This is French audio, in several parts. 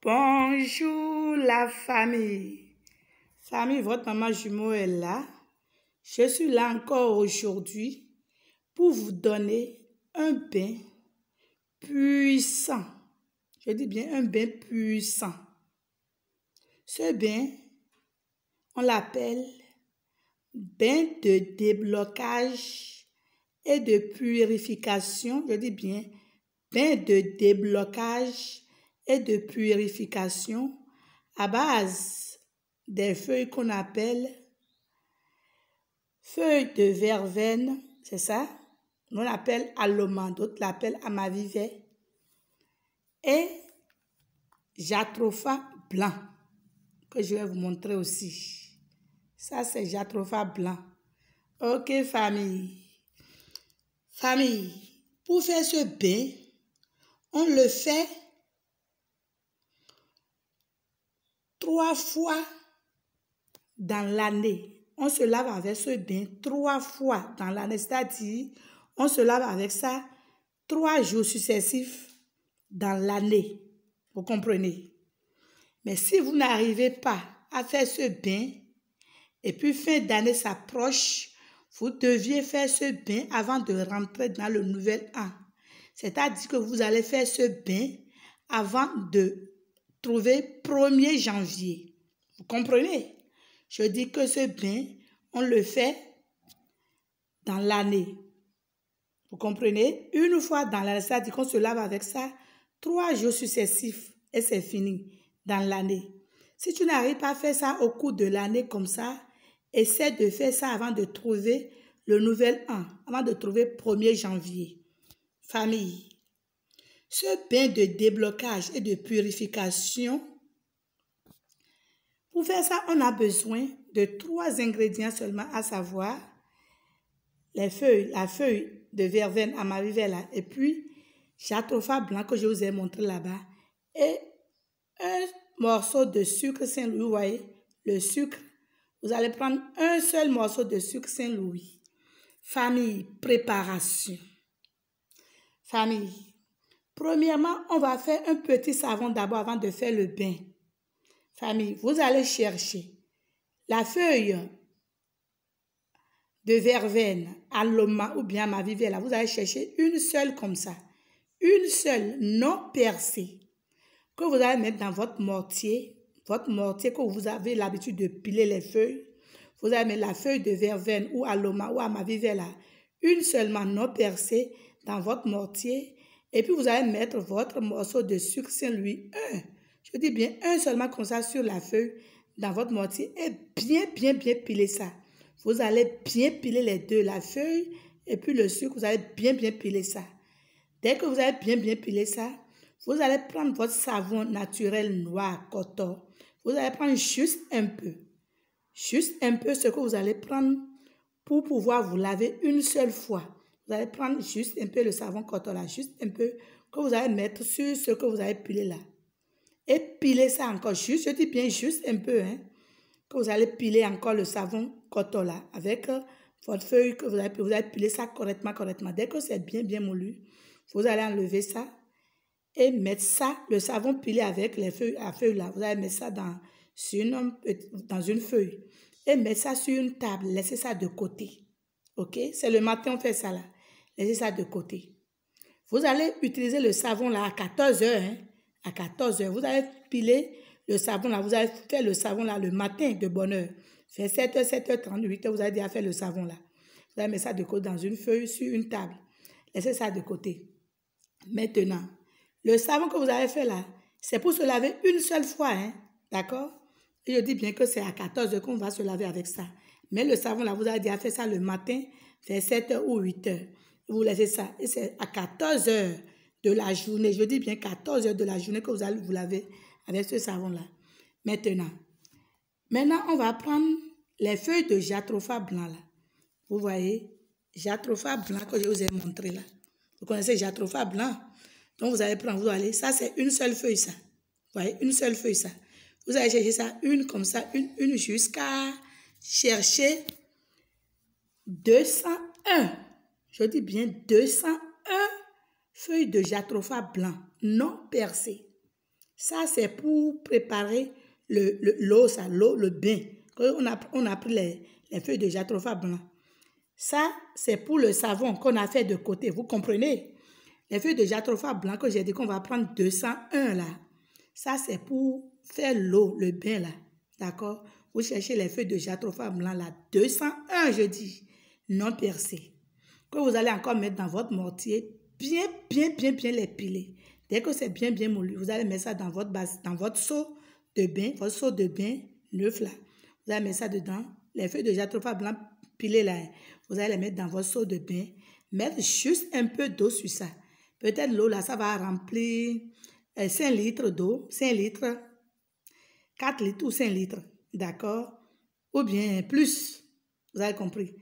Bonjour la famille. Famille, votre maman jumeau est là. Je suis là encore aujourd'hui pour vous donner un bain puissant. Je dis bien un bain puissant. Ce bain, on l'appelle bain de déblocage et de purification. Je dis bien bain de déblocage et de purification à base des feuilles qu'on appelle feuilles de verveine, c'est ça? On l'appelle aloma, d'autres l'appellent amavivet, et jatropha blanc, que je vais vous montrer aussi. Ça, c'est jatropha blanc. Ok, famille. Famille, pour faire ce bain, on le fait 3 fois dans l'année. On se lave avec ce bain 3 fois dans l'année, c'est-à-dire on se lave avec ça 3 jours successifs dans l'année. Vous comprenez? Mais si vous n'arrivez pas à faire ce bain, et puis fin d'année s'approche, vous deviez faire ce bain avant de rentrer dans le nouvel an. C'est-à-dire que vous allez faire ce bain avant de trouver 1er janvier. Vous comprenez? Je dis que ce bain, on le fait dans l'année. Vous comprenez? Une fois dans l'année, c'est-à-dire qu'on se lave avec ça 3 jours successifs et c'est fini dans l'année. Si tu n'arrives pas à faire ça au cours de l'année comme ça, essaie de faire ça avant de trouver le nouvel an, avant de trouver 1er janvier. Famille, ce bain de déblocage et de purification, pour faire ça, on a besoin de 3 ingrédients seulement, à savoir la feuille de verveine amavivet là, et puis jatropha blanc que je vous ai montré là-bas, et un morceau de sucre Saint-Louis. Vous voyez, le sucre, vous allez prendre un seul morceau de sucre Saint-Louis. Famille, préparation. Famille, premièrement, on va faire un petit savon d'abord avant de faire le bain. Famille, vous allez chercher la feuille de verveine, aloma ou bien amavivet là. Vous allez chercher une seule comme ça. Une seule, non percée, que vous allez mettre dans votre mortier que vous avez l'habitude de piler les feuilles. Vous allez mettre la feuille de verveine ou aloma ou amavivet là, une seulement non percée dans votre mortier. Et puis vous allez mettre votre morceau de sucre Saint-Louis, je dis bien un seulement comme ça sur la feuille dans votre mortier, et bien piler ça. Vous allez bien piler les deux, la feuille et puis le sucre, vous allez bien piler ça. Dès que vous avez bien pilé ça, vous allez prendre votre savon naturel noir, coton. Vous allez prendre juste un peu ce que vous allez prendre pour pouvoir vous laver une seule fois. Vous allez prendre juste un peu le savon coton là, juste un peu que vous allez mettre sur ce que vous avez pilé là. Et piler ça encore, juste, je dis bien juste un peu, hein, que vous allez piler encore le savon coton là, avec votre feuille que vous allez piler ça correctement. Dès que c'est bien moulu, vous allez enlever ça et mettre ça, le savon pilé avec la feuille là, vous allez mettre ça dans une feuille et mettre ça sur une table, laissez ça de côté. Ok? C'est le matin on fait ça là, laissez ça de côté. Vous allez utiliser le savon là à 14 h, hein? À 14 h, vous allez piler le savon là, vous allez faire le savon là le matin de bonne heure. Vers 7 h, 7h30, 8 h, vous allez déjà faire le savon là. Vous allez mettre ça de côté dans une feuille sur une table. Laissez ça de côté. Maintenant, le savon que vous avez fait là, c'est pour se laver une seule fois, hein? D'accord? Et je dis bien que c'est à 14 h qu'on va se laver avec ça. Mais le savon là, vous avez déjà fait ça le matin vers 7 h ou 8 h. Vous laissez ça. Et c'est à 14 h de la journée, je dis bien 14 h de la journée que vous allez vous laver avec ce savon-là. Maintenant, on va prendre les feuilles de jatropha blanc là. Vous voyez, jatropha blanc que je vous ai montré là. Vous connaissez jatropha blanc? Donc vous allez prendre, vous allez, ça c'est une seule feuille ça. Vous voyez, une seule feuille ça. Vous allez chercher ça, une comme ça, une jusqu'à chercher 201. Je dis bien 201 feuilles de jatropha blanc non percées. Ça, c'est pour préparer l'eau, le bain. On a pris les feuilles de jatropha blanc. Ça, c'est pour le savon qu'on a fait de côté. Vous comprenez? Les feuilles de jatropha blanc que j'ai dit qu'on va prendre 201 là. Ça, c'est pour faire l'eau, le bain là. D'accord? Vous cherchez les feuilles de jatropha blanc là. 201, je dis. Non percées. Que vous allez encore mettre dans votre mortier. Bien les piler. Dès que c'est bien moulu, vous allez mettre ça dans votre seau de bain. Votre seau de bain neuf là. Vous allez mettre ça dedans. Les feuilles de jatropha blanc pilées là. Vous allez les mettre dans votre seau de bain. Mettre juste un peu d'eau sur ça. Peut-être l'eau là, ça va remplir 5 litres d'eau. 5 litres. 4 litres ou 5 litres. D'accord? Ou bien plus. Vous avez compris.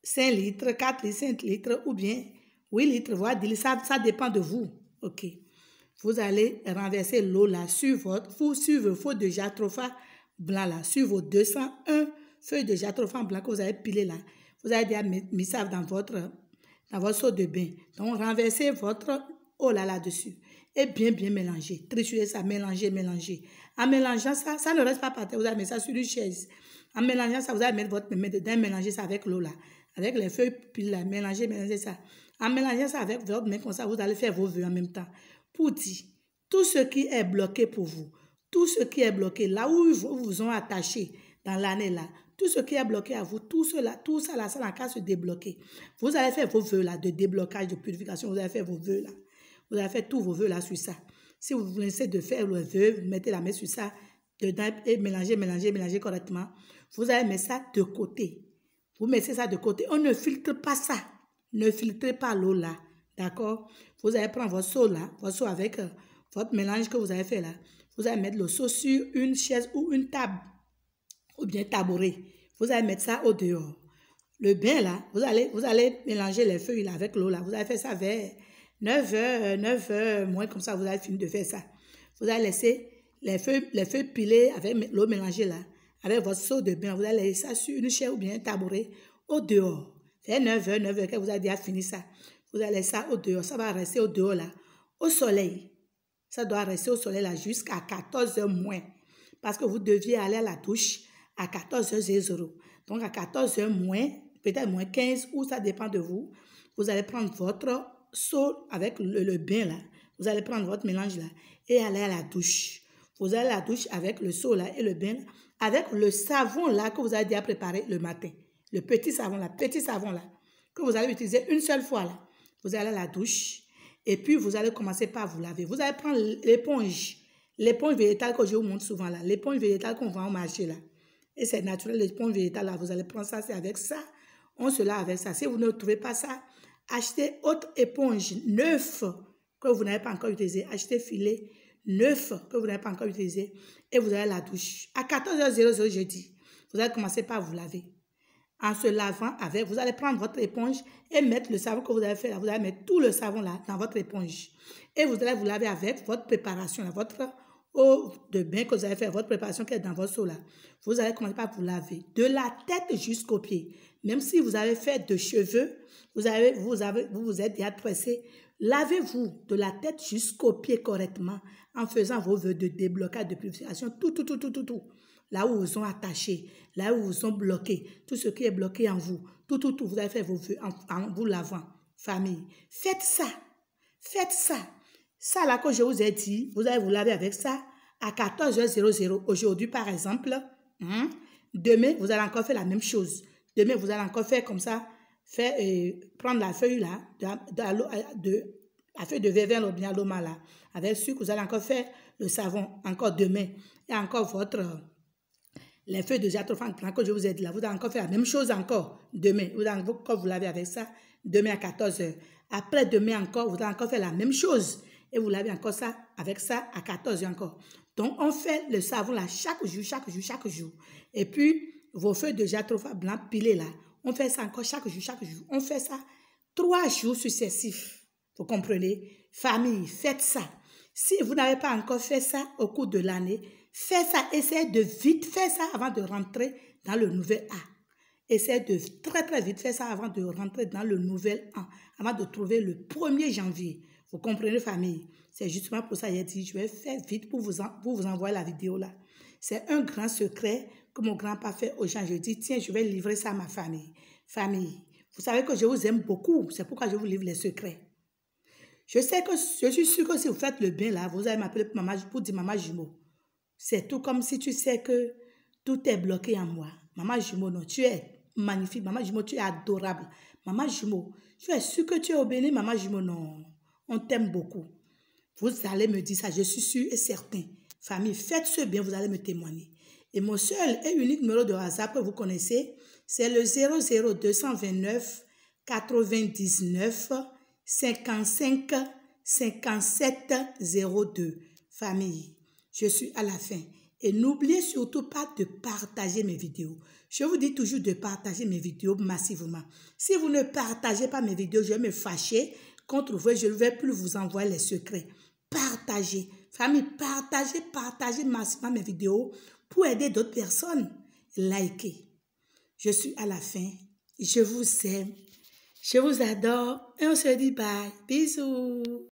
5 litres, 4 litres, 5 litres ou bien 8 litres, voire 10 litres. Ça dépend de vous. OK. Vous allez renverser l'eau là sur vos feuilles de jatropha blanc là. Sur vos 201 feuilles de jatropha blanc que vous avez pilé là. Vous avez déjà mis ça dans votre seau de bain. Donc, renversez votre eau là-dessus. Et bien mélanger. Triturez ça, mélanger. En mélangeant ça, ça ne reste pas par terre. Vous allez mettre ça sur une chaise. En mélangeant ça, vous allez mettre votre main dedans, mélanger ça avec l'eau là. Avec les feuilles, puis là, mélanger ça. En mélangeant ça avec votre main comme ça, vous allez faire vos vœux en même temps. Pour dire, tout ce qui est bloqué pour vous, tout ce qui est bloqué, là où ils vous ont attaché dans l'année là, tout ce qui est bloqué à vous, tout ça là, ça n'a qu'à se débloquer. Vous allez faire vos vœux là, de déblocage, de purification, vous allez faire vos vœux là. Vous allez faire tous vos vœux là sur ça. Si vous voulez de faire le vœu, vous mettez la main sur ça, dedans et mélangez correctement. Vous allez mettre ça de côté. Vous mettez ça de côté. On ne filtre pas ça. Ne filtrez pas l'eau là. D'accord? Vous allez prendre votre seau là, votre seau avec votre mélange que vous avez fait là. Vous allez mettre le seau sur une chaise ou une table. Ou bien tabouret. Vous allez mettre ça au dehors. Le bain là, vous allez mélanger les feuilles là avec l'eau là. Vous allez faire ça vers 9 heures, moins comme ça, vous allez finir de faire ça. Vous allez laisser les feuilles pilées avec l'eau mélangée là, avec votre seau de bain. Vous allez laisser ça sur une chaise ou bien un tabouret au dehors. Vers 9 heures, que vous avez déjà fini ça. Vous allez laisser ça au dehors. Ça va rester au dehors là, au soleil. Ça doit rester au soleil là jusqu'à 14 heures moins. Parce que vous deviez aller à la douche à 14h00. Donc à 14h moins, peut-être moins 15, ou ça dépend de vous. Vous allez prendre votre seau avec le bain là. Vous allez prendre votre mélange là et aller à la douche. Vous allez à la douche avec le seau là et le bain là, avec le savon là que vous avez déjà préparé le matin. Le petit savon là, que vous allez utiliser une seule fois là. Vous allez à la douche et puis vous allez commencer par vous laver. Vous allez prendre l'éponge végétale que je vous montre souvent là. L'éponge végétale qu'on vend au marché là. Et c'est naturel, l'éponge végétale là, vous allez prendre ça, c'est avec ça. On se lave avec ça. Si vous ne trouvez pas ça, achetez autre éponge neuve que vous n'avez pas encore utilisée. Achetez filet neuf que vous n'avez pas encore utilisé. Et vous allez à la douche. À 14h00 jeudi, vous allez commencer par vous laver. En se lavant avec, vous allez prendre votre éponge et mettre le savon que vous avez fait là. Vous allez mettre tout le savon là dans votre éponge. Et vous allez vous laver avec votre préparation là, votre eau de bain que vous avez fait, votre préparation qui est dans votre seau là. Vous allez commencer par vous laver de la tête jusqu'aux pieds. Même si vous avez fait de cheveux, vous vous êtes déjà tressé, lavez-vous de la tête jusqu'aux pieds correctement en faisant vos vœux de déblocage, de purification, tout. Là où vous ont attaché, là où vous ont bloqué, tout ce qui est bloqué en vous, tout. Vous allez faire vos vœux en vous lavant. Famille, faites ça. Ça là que je vous ai dit, vous allez vous laver avec ça à 14h00. Aujourd'hui, par exemple, demain, vous allez encore faire la même chose. Demain, vous allez encore faire comme ça, prendre la feuille là, la feuille de verveine ou bien l'oma là, avec sucre, vous allez encore faire le savon, encore demain. Et encore les feuilles de jatropha que je vous ai dit là, vous allez encore faire la même chose encore demain. Vous allez encore vous laver avec ça, demain à 14h. Après demain encore, vous allez encore faire la même chose. Et vous lavez encore ça, avec ça, à 14h encore. Donc, on fait le savon là chaque jour. Et puis, vos feuilles de jatropha blanc pilées là, on fait ça encore chaque jour. On fait ça 3 jours successifs. Vous comprenez? Famille, faites ça. Si vous n'avez pas encore fait ça au cours de l'année, faites ça. Essayez de vite faire ça avant de rentrer dans le nouvel an. Essayez de très vite faire ça avant de rentrer dans le nouvel an, avant de trouver le 1er janvier. Vous comprenez, famille? C'est justement pour ça que j'ai dit, je vais faire vite pour vous envoyer la vidéo là. C'est un grand secret que mon grand-père fait aux gens. Je dis, tiens, je vais livrer ça à ma famille. Famille, vous savez que je vous aime beaucoup. C'est pourquoi je vous livre les secrets. Je suis sûre que si vous faites le bien là, vous allez m'appeler maman pour dire maman jumeau. C'est tout comme si tu sais que tout est bloqué en moi. Maman jumeau, non, tu es magnifique. Maman jumeau, tu es adorable. Maman jumeau, je suis sûre que tu es au béni. Maman jumeau, non, on t'aime beaucoup. Vous allez me dire ça, je suis sûre et certain. Famille, faites ce bien, vous allez me témoigner. Et mon seul et unique numéro de WhatsApp que vous connaissez, c'est le 00229 99 55 57 02. Famille, je suis à la fin. Et n'oubliez surtout pas de partager mes vidéos. Je vous dis toujours de partager mes vidéos massivement. Si vous ne partagez pas mes vidéos, je vais me fâcher contre vous. Je ne vais plus vous envoyer les secrets. Partagez. Famille, partagez massivement mes vidéos pour aider d'autres personnes. Likez. Je suis à la fin. Je vous aime. Je vous adore. Et on se dit bye. Bisous.